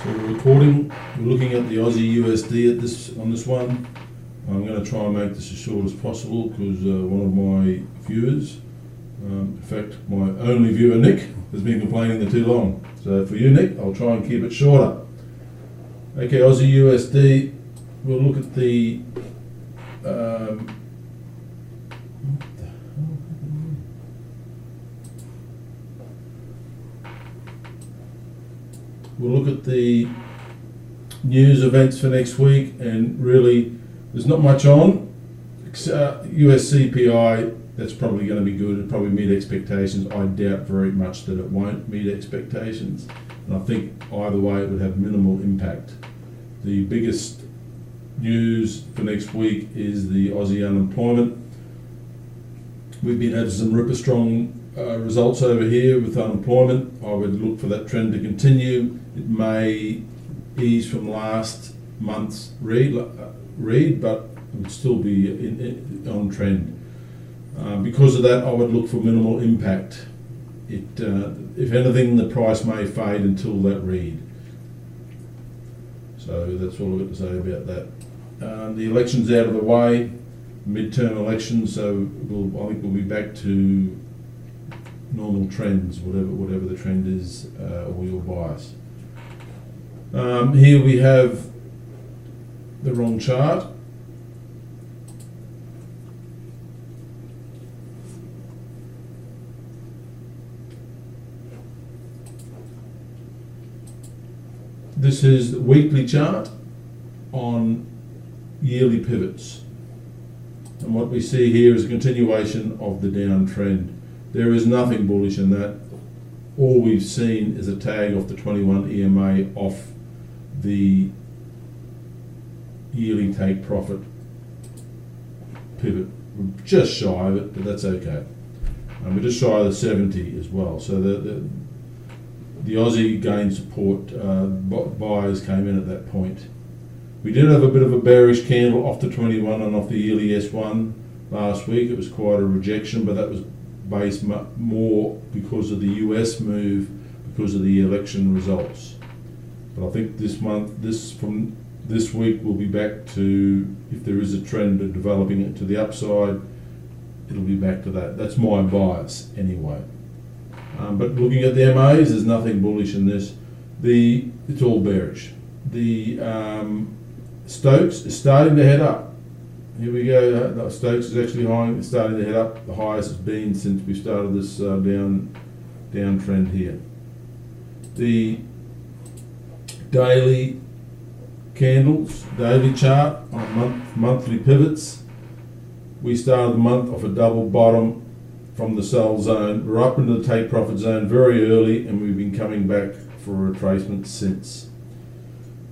So we're recording, we're looking at the Aussie USD on this one. I'm going to try and make this as short as possible because one of my viewers, in fact my only viewer Nick, has been complaining they're too long. So for you Nick, I'll try and keep it shorter. Okay, Aussie USD, we'll look at the we'll look at the news events for next week, and really there's not much on. US CPI, that's probably going to be good. It'll probably meet expectations. I doubt very much that it won't meet expectations, and I think either way it would have minimal impact. The biggest news for next week is the Aussie unemployment. We've been having some ripper strong results over here with unemployment. I would look for that trend to continue. It may ease from last month's read, but it would still be on trend. Because of that, I would look for minimal impact. If anything, the price may fade until that read. So that's all I've got to say about that. The election's out of the way, midterm election, so I think we'll be back to normal trends, whatever the trend is, or your bias. Here we have the wrong chart. This is the weekly chart on yearly pivots. And what we see here is a continuation of the downtrend. There is nothing bullish in that. All we've seen is a tag off the 21 EMA off the yearly take profit pivot. We're just shy of it, but that's okay. And we're just shy of the 70 as well. So the Aussie gained support. Buyers came in at that point. We did have a bit of a bearish candle off the 21 and off the yearly S1 last week. It was quite a rejection, but that was based more because of the US move, because of the election results. But I think from this week, we'll be back to, if there is a trend of developing it to the upside, it'll be back to that. That's my bias anyway. But looking at the MAs, there's nothing bullish in this. It's all bearish. The Stokes is starting to head up. Here we go. Stokes is actually starting to head up. The highest it's been since we started this downtrend here. The daily candles, daily chart on monthly pivots. We started the month off a double bottom from the sell zone. We're up into the take profit zone very early, and we've been coming back for a retracement since.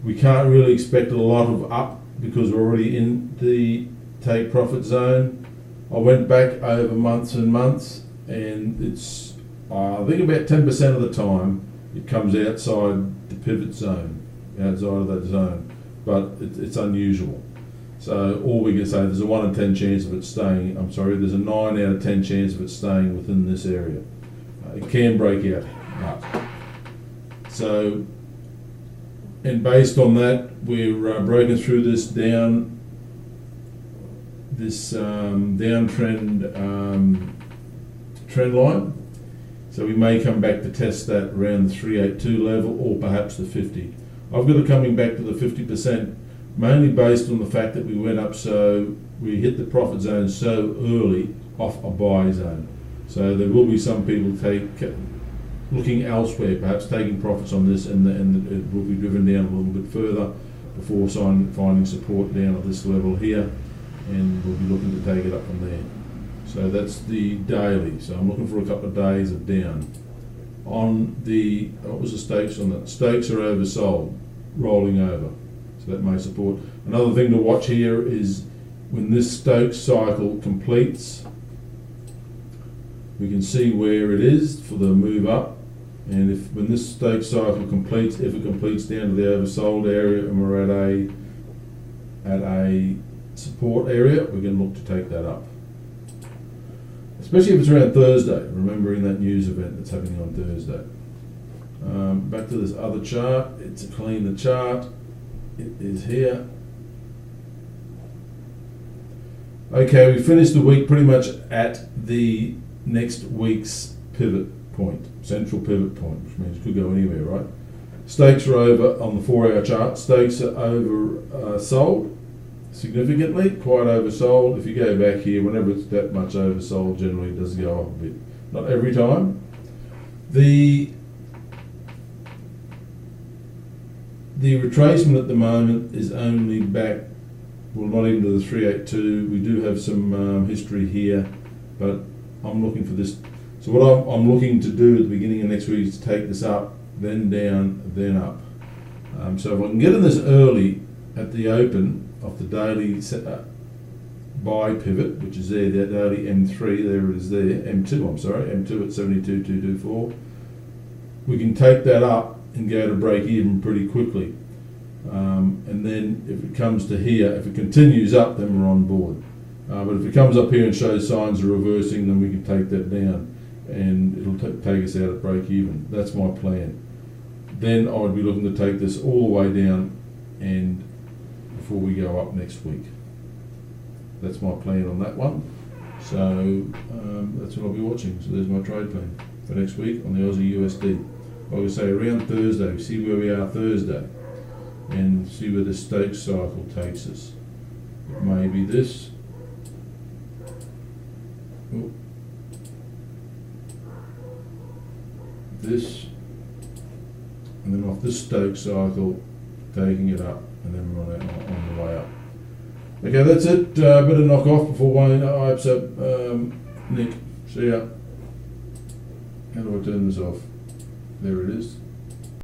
We can't really expect a lot of up because we're already in the take profit zone. I went back over months and months, and it's I think about 10% of the time it comes outside the pivot zone, outside of that zone, but it's unusual. So all we can say, there's a 1 in 10 chance of it staying, there's a 9 out of 10 chance of it staying within this area. It can break out up. So, and based on that, we're breaking through this downtrend trend line. So we may come back to test that around the 382 level, or perhaps the 50. I've got it coming back to the 50%, mainly based on the fact that we went up, so we hit the profit zone so early off a buy zone. So there will be some people looking elsewhere, perhaps taking profits on this, and it will be driven down a little bit further before finding support down at this level here, and we'll be looking to take it up from there. So that's the daily. So I'm looking for a couple of days of down. On the, what was the Stokes on that? Stokes are oversold, rolling over. So that may support. Another thing to watch here is when this Stokes cycle completes, we can see where it is for the move up. And when this Stokes cycle completes, if it completes down to the oversold area and we're at a support area, we're going to look to take that up. Especially if it's around Thursday, remembering that news event that's happening on Thursday. Back to this other chart. It's a cleaner chart. It is here. Okay, we finished the week pretty much at the next week's pivot point, central pivot point, which means it could go anywhere, right? Stakes are over on the 4-hour chart. Stakes are over sold significantly, quite oversold. If you go back here, whenever it's that much oversold, generally it does go up a bit. Not every time. The retracement at the moment is only back, well, not even to the 382. We do have some history here, but I'm looking for this. So what I'm looking to do at the beginning of next week is to take this up, then down, then up. So if I can get in this early at the open of the daily buy pivot, which is there, that daily M3, there it is there, M2, I'm sorry, M2 at 72,224. We can take that up and go to break even pretty quickly. And then if it comes to here, if it continues up, then we're on board. But if it comes up here and shows signs of reversing, then we can take that down and it'll take us out at break even. That's my plan. Then I would be looking to take this all the way down and before we go up next week. That's my plan on that one. So that's what I'll be watching. So there's my trade plan for next week on the Aussie USD. Like I say, around Thursday, see where we are Thursday and see where the stake cycle takes us. It may be this. Oh. This, and then off this stake cycle, taking it up, and then we're on the way up. Okay, that's it. Better knock off before Wayne hypes up. Nick, see ya. How do I turn this off? There it is.